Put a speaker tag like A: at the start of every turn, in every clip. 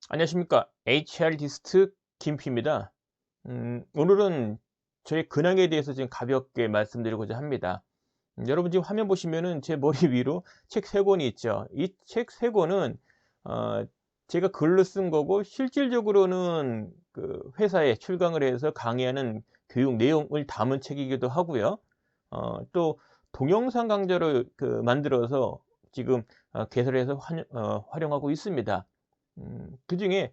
A: 안녕하십니까. HR디스트 김P입니다. 오늘은 저의 근황에 대해서 좀 가볍게 말씀드리고자 합니다. 여러분 지금 화면 보시면은 제 머리 위로 책 3권이 있죠. 이 책 3권은 어 제가 글로 쓴 거고, 실질적으로는 그 회사에 출강을 해서 강의하는 교육 내용을 담은 책이기도 하고요. 또 동영상 강좌로 만들어서 지금 개설해서 활용하고 있습니다. 그중에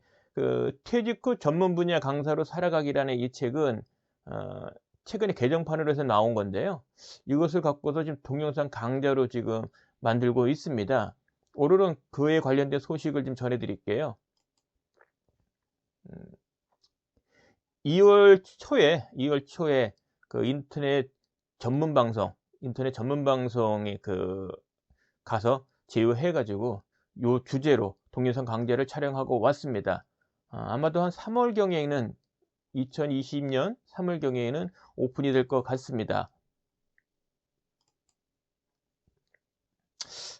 A: 퇴직 후 전문 분야 강사로 살아가기라는 이 책은 어 최근에 개정판으로 해서 나온 건데요. 이것을 갖고서 지금 동영상 강좌로 지금 만들고 있습니다. 오늘은 그에 관련된 소식을 좀 전해 드릴게요. 음 2월 초에 인터넷 전문 방송에 가서 제휴해 가지고 요 주제로 동영상 강좌를 촬영하고 왔습니다. 아마도 한 3 월경에는 2020년 3 월경에는 오픈이 될 것 같습니다.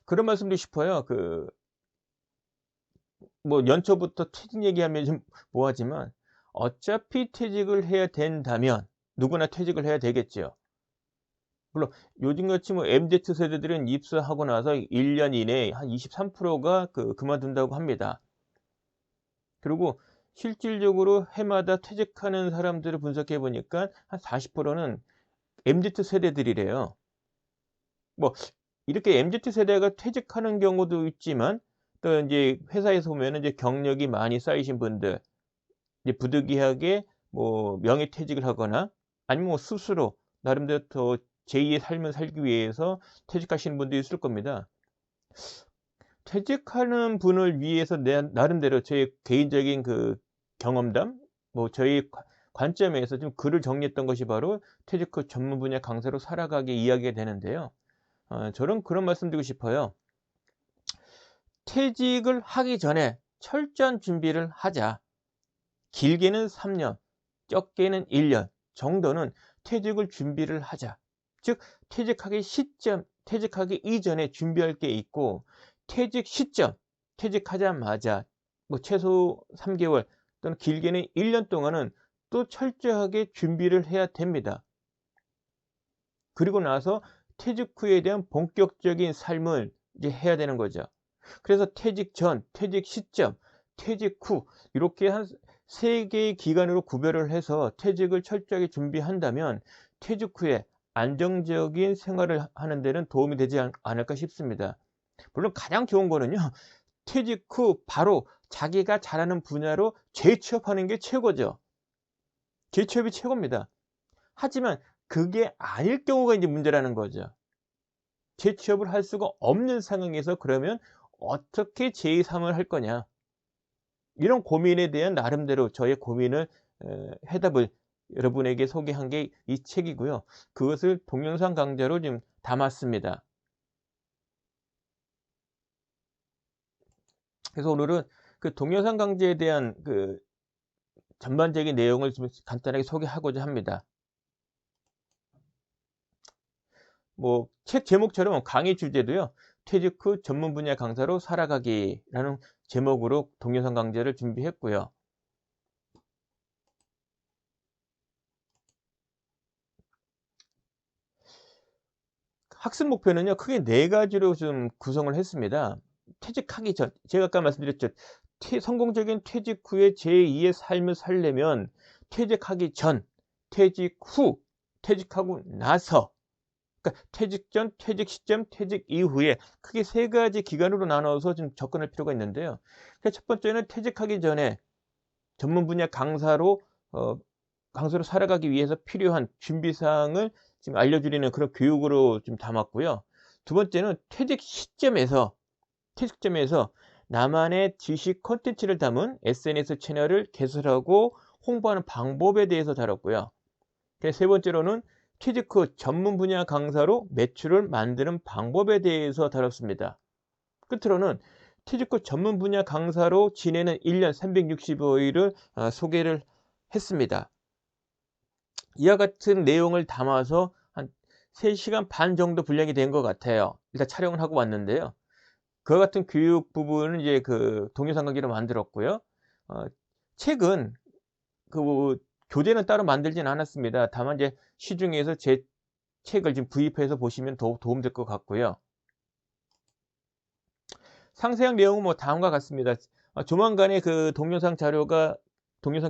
A: 그런 말씀드리고 싶어요. 뭐 연초부터 퇴직 얘기하면 좀 뭐하지만, 어차피 퇴직을 해야 된다면 누구나 퇴직을 해야 되겠지요. 물론 요즘같이 뭐 MZ 세대들은 입사하고 나서 1년 이내에 한 23%가 그만둔다고 합니다. 그리고 실질적으로 해마다 퇴직하는 사람들을 분석해 보니까 한 40%는 MZ 세대들이래요. 뭐 이렇게 MZ 세대가 퇴직하는 경우도 있지만, 또 인제 회사에서 보면은 이제 경력이 많이 쌓이신 분들, 이제 부득이하게 뭐 명예퇴직을 하거나 아니면 뭐 스스로 나름대로 더 제2의 삶을 살기 위해서 퇴직하시는 분도 있을 겁니다. 퇴직하는 분을 위해서 내 나름대로 제 개인적인 경험담, 뭐 저희 관점에서 좀 글을 정리했던 것이 바로 퇴직 후 전문 분야 강사로 살아가기 이야기가 되는데요. 저는 그런 말씀드리고 싶어요. 퇴직을 하기 전에 철저한 준비를 하자. 길게는 3 년, 적게는 1년 정도는 퇴직을 준비를 하자. 즉 퇴직하기 이전에 준비할 게 있고, 퇴직 시점, 퇴직하자마자 뭐 최소 3 개월 또는 길게는 1년 동안은 또 철저하게 준비를 해야 됩니다. 그리고 나서 퇴직 후에 대한 본격적인 삶을 이제 해야 되는 거죠. 그래서 퇴직 전, 퇴직 시점, 퇴직 후 이렇게 한 3 개의 기간으로 구별을 해서 퇴직을 철저하게 준비한다면 퇴직 후에 안정적인 생활을 하는 데는 도움이 되지 않을까 싶습니다. 물론 가장 좋은 거는요, 퇴직 후 바로 자기가 잘하는 분야로 재취업하는 게 최고죠. 재취업이 최고입니다. 하지만 그게 아닐 경우가 이제 문제라는 거죠. 재취업을 할 수가 없는 상황에서 그러면 어떻게 제2 삶을 할 거냐. 이런 고민에 대한 나름대로 저의 고민을 해답을 여러분에게 소개한 게 이 책이고요. 그것을 동영상 강좌로 좀 담았습니다. 그래서 오늘은 동영상 강좌에 대한 전반적인 내용을 좀 간단하게 소개하고자 합니다. 뭐 책 제목처럼 강의 주제도요, 퇴직 후 전문 분야 강사로 살아가기라는 제목으로 동영상 강좌를 준비했고요. 학습 목표는요, 크게 4 가지로 좀 구성을 했습니다. 퇴직하기 전, 제가 아까 말씀드렸죠. 성공적인 퇴직 후에 제2의 삶을 살려면 퇴직하기 전, 퇴직 후, 퇴직하고 나서, 그러니까 퇴직 전, 퇴직 시점, 퇴직 이후에 크게 3 가지 기간으로 나눠서 좀 접근할 필요가 있는데요. 첫 번째는 퇴직하기 전에 전문 분야 어 강사로 살아가기 위해서 필요한 준비 사항을 지금 알려드리는 그런 교육으로 좀 담았고요. 두 번째는 퇴직점에서 나만의 지식 콘텐츠를 담은 SNS 채널을 개설하고 홍보하는 방법에 대해서 다뤘고요. 세 번째로는 퇴직 후 전문 분야 강사로 매출을 만드는 방법에 대해서 다뤘습니다. 끝으로는 퇴직 후 전문 분야 강사로 지내는 1년 365 일을 소개를 했습니다. 이와 같은 내용을 담아서 한 3 시간 반 정도 분량이 된 것 같아요. 일단 촬영을 하고 왔는데요. 그와 같은 교육 부분은 이제 동영상 강의로 만들었고요. 어 책은 그 교재는 따로 만들진 않았습니다. 다만 이제 시중에서 제 책을 지금 구입해서 보시면 더욱 도움될 것 같고요. 상세한 내용은 뭐 다음과 같습니다. 조만간에 그 동영상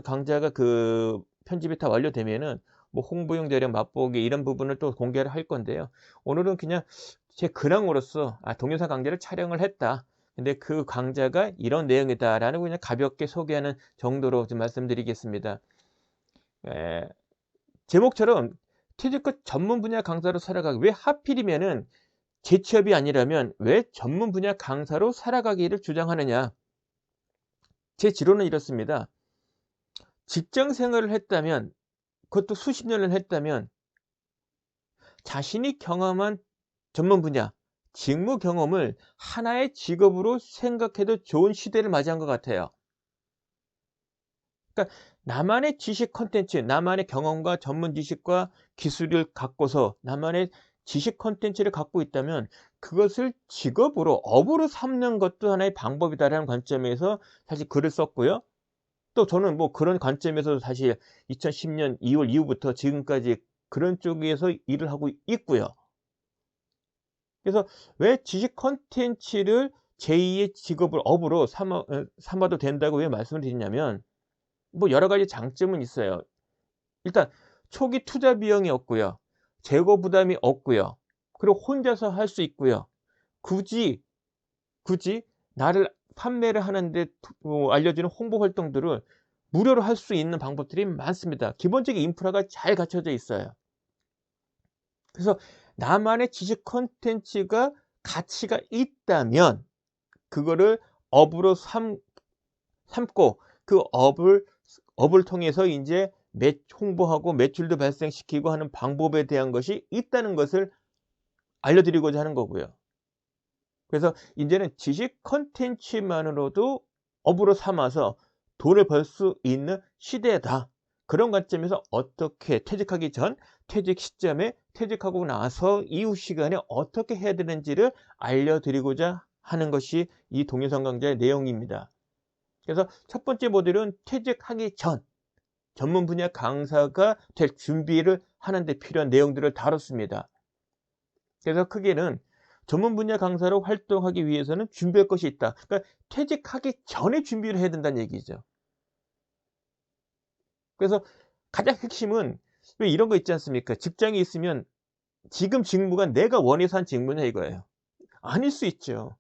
A: 강좌가 그 편집이 다 완료되면은 뭐 홍보용 재료 맛보기 이런 부분을 또 공개를 할 건데요. 오늘은 그냥 제 근황으로서 동영상 강좌를 촬영을 했다. 근데 그 강좌가 이런 내용이다라는 걸 그냥 가볍게 소개하는 정도로 좀 말씀드리겠습니다. 에, 제목처럼 퇴직후 전문 분야 강사로 살아가기, 왜 하필이면은 재취업이 아니라면 왜 전문 분야 강사로 살아가기를 주장하느냐. 제 지론은 이렇습니다. 직장 생활을 했다면, 그것도 수십 년을 했다면 자신이 경험한 전문 분야, 직무 경험을 하나의 직업으로 생각해도 좋은 시대를 맞이한 것 같아요. 그러니까 나만의 지식 콘텐츠, 나만의 경험과 전문 지식과 기술을 갖고서 나만의 지식 콘텐츠를 갖고 있다면 그것을 직업으로, 업으로 삼는 것도 하나의 방법이다라는 관점에서 사실 글을 썼고요. 또 저는 뭐 그런 관점에서 사실 2010년 2월 이후부터 지금까지 그런 쪽에서 일을 하고 있고요. 그래서 왜 지식 콘텐츠를 제2의 직업을, 업으로 삼아도 된다고 왜 말씀을 드리냐면, 뭐 여러 가지 장점은 있어요. 일단 초기 투자 비용이 없고요. 재고 부담이 없고요. 그리고 혼자서 할 수 있고요. 굳이 나를 판매를 하는데 알려주는 홍보 활동들을 무료로 할 수 있는 방법들이 많습니다. 기본적인 인프라가 잘 갖춰져 있어요. 그래서 나만의 지식 콘텐츠가 가치가 있다면 그거를 업으로 삼고 그 업을 통해서 인제 홍보하고 매출도 발생시키고 하는 방법에 대한 것이 있다는 것을 알려드리고자 하는 거고요. 그래서 인제는 지식 콘텐츠만으로도 업으로 삼아서 돈을 벌 수 있는 시대다. 그런 관점에서 어떻게 퇴직하기 전, 퇴직 시점에, 퇴직하고 나서 이후 시간에 어떻게 해야 되는지를 알려드리고자 하는 것이 이 동영상 강좌의 내용입니다. 그래서 첫 번째 모듈은 퇴직하기 전 전문 분야 강사가 될 준비를 하는 데 필요한 내용들을 다뤘습니다. 그래서 크게는 전문 분야 강사로 활동하기 위해서는 준비할 것이 있다. 그러니까 퇴직하기 전에 준비를 해야 된다는 얘기죠. 그래서 가장 핵심은 왜 이런 거 있지 않습니까? 직장에 있으면 지금 직무가 내가 원해서 한 직무냐 이거예요. 아닐 수 있죠.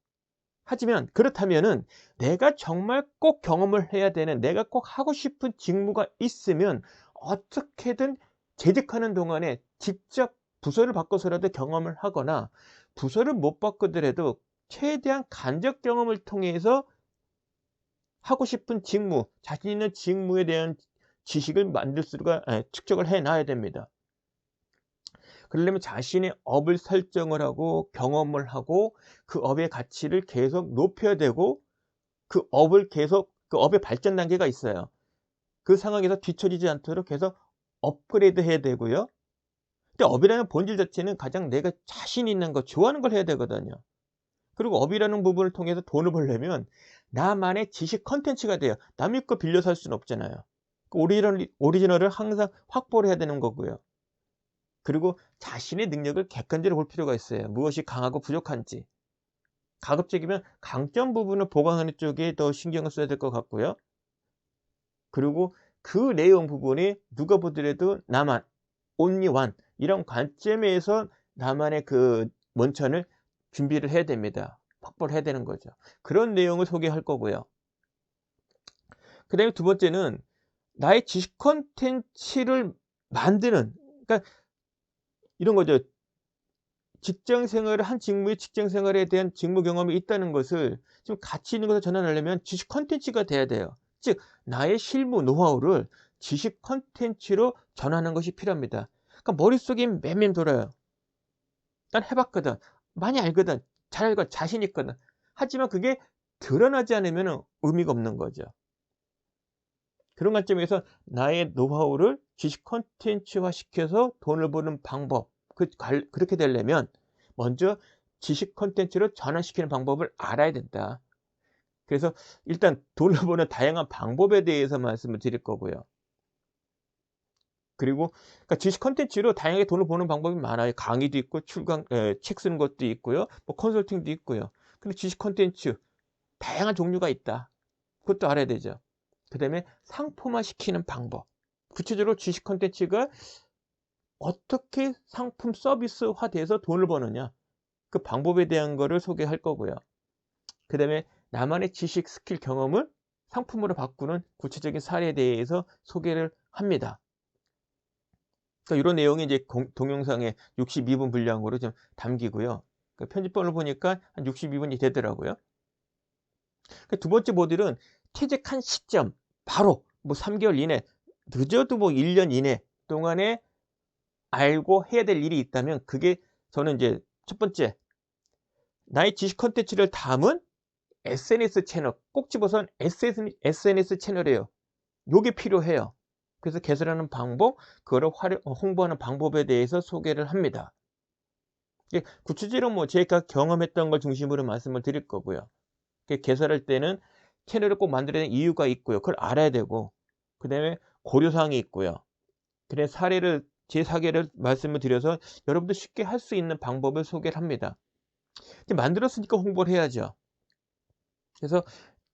A: 하지만 그렇다면은 내가 정말 꼭 경험을 해야 되는, 내가 꼭 하고 싶은 직무가 있으면 어떻게든 재직하는 동안에 직접 부서를 바꿔서라도 경험을 하거나, 부서를 못 바꾸더라도 최대한 간접 경험을 통해서 하고 싶은 직무, 자신 있는 직무에 대한 지식을 축적을 해 놔야 됩니다. 그러려면 자신의 업을 설정을 하고 경험을 하고 그 업의 가치를 계속 높여야 되고, 그 업의 발전 단계가 있어요. 그 상황에서 뒤처지지 않도록 계속 업그레이드 해야 되고요. 근데 업이라는 본질 자체는 가장 내가 자신 있는 거, 좋아하는 걸 해야 되거든요. 그리고 업이라는 부분을 통해서 돈을 벌려면 나만의 지식 콘텐츠가 돼요. 남의 거 빌려서 할 수는 없잖아요. 그 오리지널을 항상 확보를 해야 되는 거고요. 그리고 자신의 능력을 객관적으로 볼 필요가 있어요. 무엇이 강하고 부족한지. 가급적이면 강점 부분을 보강하는 쪽에 더 신경을 써야 될 것 같고요. 그리고 그 내용 부분이 누가 보더라도 나만, only one, 이런 관점에서 나만의 그 원천을 준비를 해야 됩니다. 확보를 해야 되는 거죠. 그런 내용을 소개할 거고요. 그 다음에 두 번째는 나의 지식 콘텐츠를 만드는, 그러니까 이런 거죠. 직장 생활을 한 직무의 직장 생활에 대한 직무 경험이 있다는 것을 좀 가치 있는 것을 전환하려면 지식 콘텐츠가 돼야 돼요. 즉 나의 실무 노하우를 지식 콘텐츠로 전하는 것이 필요합니다. 그러니까 머릿속에 맴맴 돌아요. 난 해봤거든, 많이 알거든, 잘 알고 자신 있거든. 하지만 그게 드러나지 않으면 의미가 없는 거죠. 그런 관점에서 나의 노하우를 지식 콘텐츠화 시켜서 돈을 버는 방법, 그렇게 되려면 먼저 지식 콘텐츠로 전환시키는 방법을 알아야 된다. 그래서 일단 돈을 버는 다양한 방법에 대해서 말씀을 드릴 거고요. 그리고 그러니까 지식 콘텐츠로 다양하게 돈을 버는 방법이 많아요. 강의도 있고 책 쓰는 것도 있고요. 뭐 컨설팅도 있고요. 근데 지식 콘텐츠 다양한 종류가 있다. 그것도 알아야 되죠. 그다음에 상품화 시키는 방법. 구체적으로 지식 콘텐츠가 어떻게 상품 서비스화돼서 돈을 버느냐. 그 방법에 대한 거를 소개할 거고요. 그다음에 나만의 지식, 스킬, 경험을 상품으로 바꾸는 구체적인 사례에 대해서 소개를 합니다. 그러니까 이런 내용이 이제 동영상에 62분 분량으로 좀 담기고요. 그 편집본을 보니까 한 62분이 되더라고요. 그 두 번째 모듈은 퇴직한 시점, 바로 뭐 3개월 이내, 늦어도 뭐 1년 이내 동안에 알고 해야 될 일이 있다면 그게 저는 이제 첫 번째, 나의 지식 콘텐츠를 담은 SNS 채널, 꼭 집어선 SNS 채널이에요. 요게 필요해요. 그래서 개설하는 방법, 그거를 홍보하는 방법에 대해서 소개를 합니다. 구체적으로 뭐 제가 경험했던 걸 중심으로 말씀을 드릴 거고요. 개설할 때는 채널을 꼭 만들어야 되는 이유가 있고요. 그걸 알아야 되고, 그 다음에 고려사항이 있고요. 그래 제 사례를 말씀을 드려서 여러분도 쉽게 할 수 있는 방법을 소개를 합니다. 만들었으니까 홍보를 해야죠. 그래서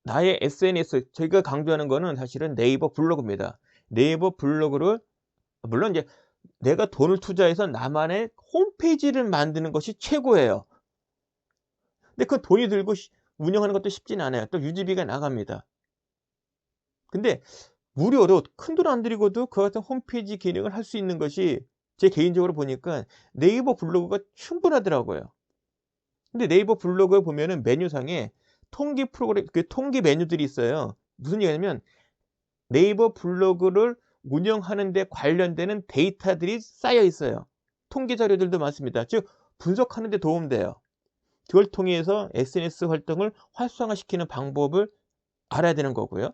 A: 나의 SNS, 저희가 강조하는 거는 사실은 네이버 블로그입니다. 네이버 블로그를, 물론 이제 내가 돈을 투자해서 나만의 홈페이지를 만드는 것이 최고예요. 근데 그 돈이 들고 운영하는 것도 쉽진 않아요. 또 유지비가 나갑니다. 근데 무료로 큰돈 안 들이고도 그 같은 홈페이지 기능을 할 수 있는 것이 제 개인적으로 보니까 네이버 블로그가 충분하더라고요. 근데 네이버 블로그에 보면은 메뉴상에 통기 프로그램, 그 통기 메뉴들이 있어요. 무슨 얘기냐면 네이버 블로그를 운영하는 데 관련되는 데이터들이 쌓여 있어요. 통계 자료들도 많습니다. 즉 분석하는 데 도움돼요. 그걸 통해서 SNS 활동을 활성화시키는 방법을 알아야 되는 거고요.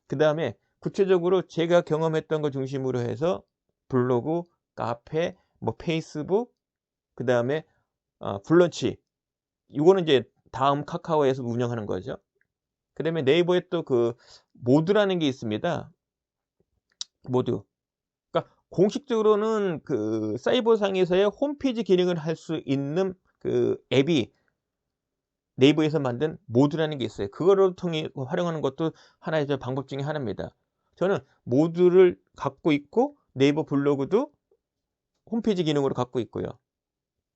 A: 그다음에 구체적으로 제가 경험했던 거 중심으로 해서 블로그, 카페, 뭐 페이스북, 그다음에 블런치. 이거는 이제 다음 카카오에서 운영하는 거죠. 그다음에 네이버에 또 그 모드라는 게 있습니다. 모드. 그러니까 공식적으로는 그 사이버상에서의 홈페이지 기능을 할 수 있는 그 앱이 네이버에서 만든 모드라는 게 있어요. 그거를 통해 활용하는 것도 하나의 방법 중에 하나입니다. 저는 모드를 갖고 있고 네이버 블로그도 홈페이지 기능으로 갖고 있고요.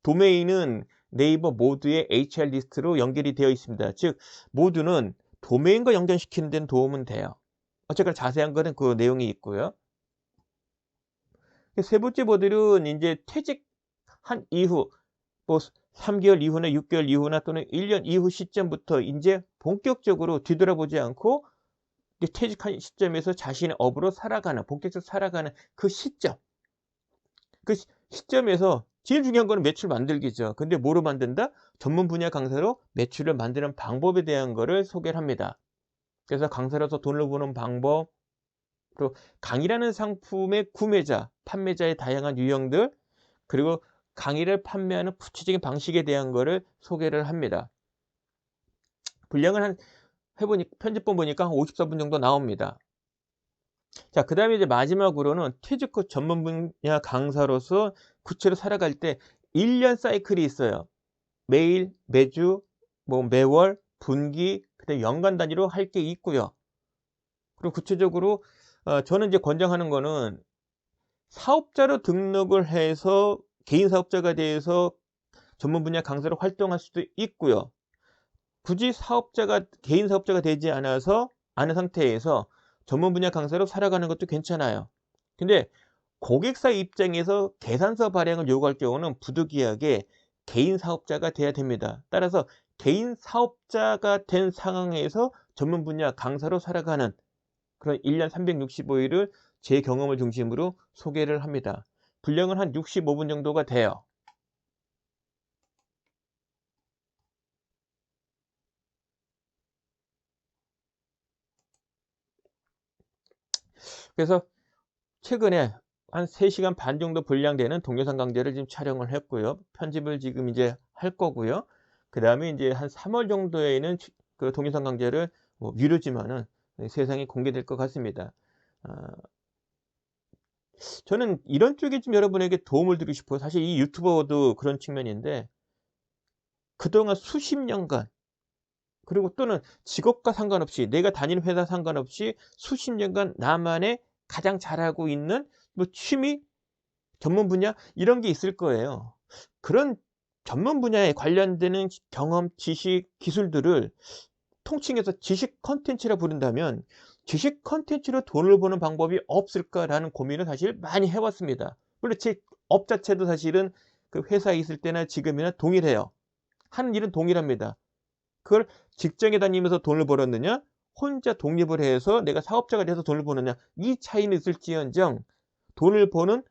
A: 도메인은 네이버 모드의 HR 리스트로 연결이 되어 있습니다. 즉 모드는 도메인과 연결시키는 데는 도움은 돼요. 어쨌거나 자세한 거는 그 내용이 있고요. 세 번째 모듈은 이제 퇴직한 이후 뭐 3개월 이후나 6개월 이후나 또는 1년 이후 시점부터 인제 본격적으로 뒤돌아보지 않고 이제 퇴직한 시점에서 자신의 업으로 살아가는, 본격적으로 살아가는 그 시점. 그 시점에서 제일 중요한 거는 매출 만들기죠. 근데 뭐로 만든다? 전문 분야 강사로 매출을 만드는 방법에 대한 거를 소개를 합니다. 그래서 강사로서 돈을 버는 방법, 또 강의라는 상품의 구매자, 판매자의 다양한 유형들, 그리고 강의를 판매하는 구체적인 방식에 대한 거를 소개를 합니다. 분량은 편집본 보니까 한 54분 정도 나옵니다. 자, 그 다음에 이제 마지막으로는 퇴직 후 전문 분야 강사로서 구체로 살아갈 때 1년 사이클이 있어요. 매일, 매주, 뭐 매월, 분기, 그다음에 연간 단위로 할 게 있고요. 그리고 구체적으로 저는 이제 권장하는 거는 사업자로 등록을 해서 개인 사업자가 돼서 전문 분야 강사로 활동할 수도 있고요. 굳이 개인 사업자가 되지 않은 상태에서 전문 분야 강사로 살아가는 것도 괜찮아요. 근데 고객사 입장에서 계산서 발행을 요구할 경우는 부득이하게 개인 사업자가 돼야 됩니다. 따라서 개인 사업자가 된 상황에서 전문 분야 강사로 살아가는 그런 1년 365일을 제 경험을 중심으로 소개를 합니다. 분량은 한 65분 정도가 돼요. 그래서 최근에 한 3시간 반 정도 분량되는 동영상 강좌를 지금 촬영을 했고요. 편집을 지금 이제 할 거고요. 그 다음에 이제 한 3월 정도에는 그 동영상 강좌를 뭐 유료지만은 세상에 공개될 것 같습니다. 아, 저는 이런 쪽에 좀 여러분에게 도움을 드리고 싶어요. 사실 이 유튜버도 그런 측면인데 그동안 수십 년간 그리고 또는 직업과 상관없이 내가 다니는 회사 상관없이 수십 년간 나만의 가장 잘하고 있는 뭐 취미, 전문 분야 이런 게 있을 거예요. 그런 전문 분야에 관련되는 경험, 지식, 기술들을 통칭해서 지식 콘텐츠라 부른다면 '지식 콘텐츠로 돈을 버는 방법이 없을까?'라는 고민을 사실 많이 해 왔습니다. 물론 제 업 자체도 사실은 그 회사에 있을 때나 지금이나 동일해요. 하는 일은 동일합니다. 그걸 직장에 다니면서 돈을 벌었느냐 혼자 독립을 해서 내가 사업자가 돼서 돈을 버느냐 이 차이는 있을지언정 돈을 버는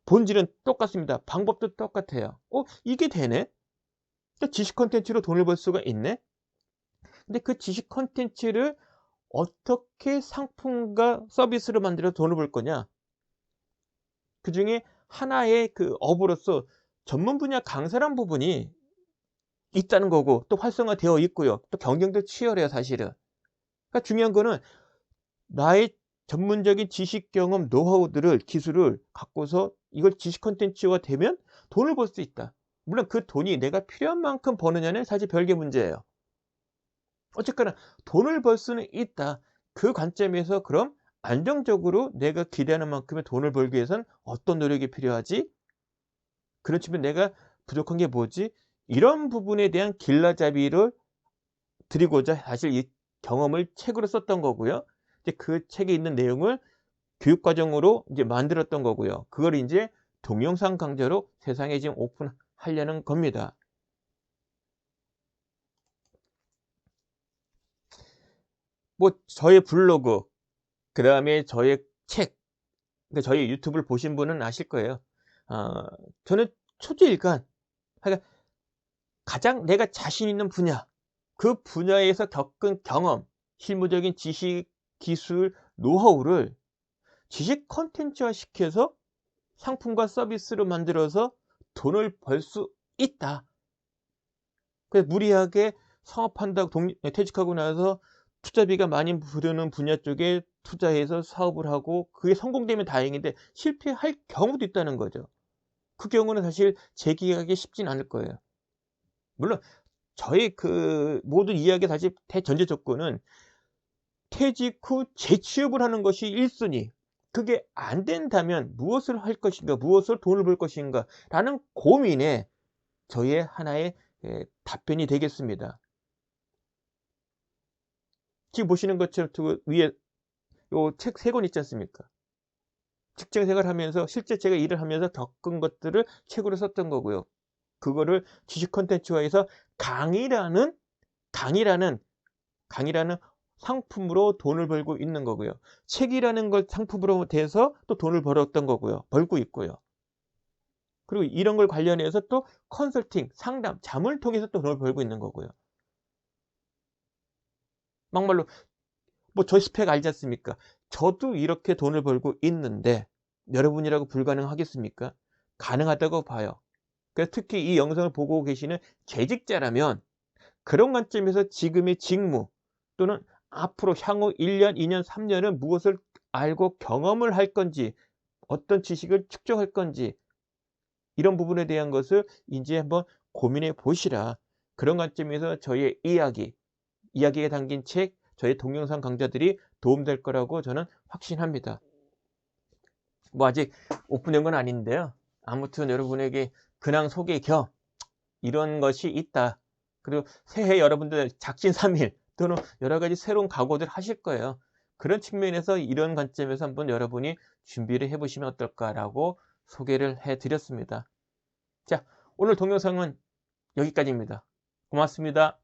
A: 본질은 똑같습니다. 방법도 똑같아요. 이게 되네? 그러니까 지식 콘텐츠로 돈을 벌 수가 있네? 근데 그 지식 콘텐츠를 어떻게 상품과 서비스로 만들어 돈을 벌 거냐? 그중에 하나의 그 업으로서 전문 분야 강사란 부분이 있다는 거고 또 활성화되어 있고요. 또 경쟁도 치열해요, 사실은. 그러니까 중요한 거는 나의 전문적인 지식, 경험, 노하우들을 기술을 갖고서 이걸 지식 콘텐츠화 되면 돈을 벌 수 있다. 물론 그 돈이 내가 필요한 만큼 버느냐는 사실 별개 문제예요. 어쨌거나 돈을 벌 수는 있다. 그 관점에서 그럼 안정적으로 내가 기대하는 만큼의 돈을 벌기 위해서는 어떤 노력이 필요하지? 그런 측면 내가 부족한 게 뭐지? 이런 부분에 대한 길라잡이를 드리고자 사실 이 경험을 책으로 썼던 거고요. 이제 그 책에 있는 내용을 교육 과정으로 이제 만들었던 거고요. 그걸 인제 동영상 강좌로 세상에 지금 오픈하려는 겁니다. 뭐 저의 블로그 그다음에 저의 책 그러니까 저희 유튜브를 보신 분은 아실 거예요. 어 저는 초지일관 그러니까 가장 내가 자신 있는 분야 그 분야에서 겪은 경험, 실무적인 지식, 기술, 노하우를 지식 콘텐츠화 시켜서 상품과 서비스로 만들어서 돈을 벌 수 있다. 그래서 무리하게 사업한다고 퇴직하고 나서 투자비가 많이 부르는 분야 쪽에 투자해서 사업을 하고 그게 성공되면 다행인데 실패할 경우도 있다는 거죠. 그 경우는 사실 재기하기 쉽진 않을 거예요. 물론 저의 그 모든 이야기의 사실 대전제 조건은 퇴직 후 재취업을 하는 것이 1 순위. 그게 안 된다면 무엇을 할 것인가, 무엇으로 돈을 벌 것인가라는 고민에 저의 하나의 답변이 되겠습니다. 지금 보시는 것처럼 그 위에 요 책 3권 있지 않습니까? 직장 생활하면서 실제 제가 일을 하면서 겪은 것들을 책으로 썼던 거고요. 그거를 지식 콘텐츠화해서 강의라는 강의라는 강의라는 상품으로 돈을 벌고 있는 거고요. 책이라는 걸 상품으로 돼서 또 돈을 벌었던 거고요. 벌고 있고요. 그리고 이런 걸 관련해서 또 컨설팅, 상담, 자문을 통해서 또 돈을 벌고 있는 거고요. 막말로 뭐 저희 스펙 알지 않습니까? 저도 이렇게 돈을 벌고 있는데 여러분이라고 불가능하겠습니까? 가능하다고 봐요. 그래서 특히 이 영상을 보고 계시는 재직자라면 그런 관점에서 지금의 직무 또는 앞으로 향후 1 년, 2 년, 3 년은 무엇을 알고 경험을 할 건지 어떤 지식을 축적할 건지 이런 부분에 대한 것을 인제 한번 고민해 보시라. 그런 관점에서 저의 이야기에 담긴 책, 저의 동영상 강좌들이 도움될 거라고 저는 확신합니다. 뭐 아직 오픈된 건 아닌데요. 아무튼 여러분에게 근황 소개 겸 이런 것이 있다. 그리고 새해 여러분들 작심삼일 또는 여러 가지 새로운 각오들 하실 거예요. 그런 측면에서 이런 관점에서 한번 여러분이 준비를 해 보시면 어떨까라고 소개를 해 드렸습니다. 자, 오늘 동영상은 여기까지입니다. 고맙습니다.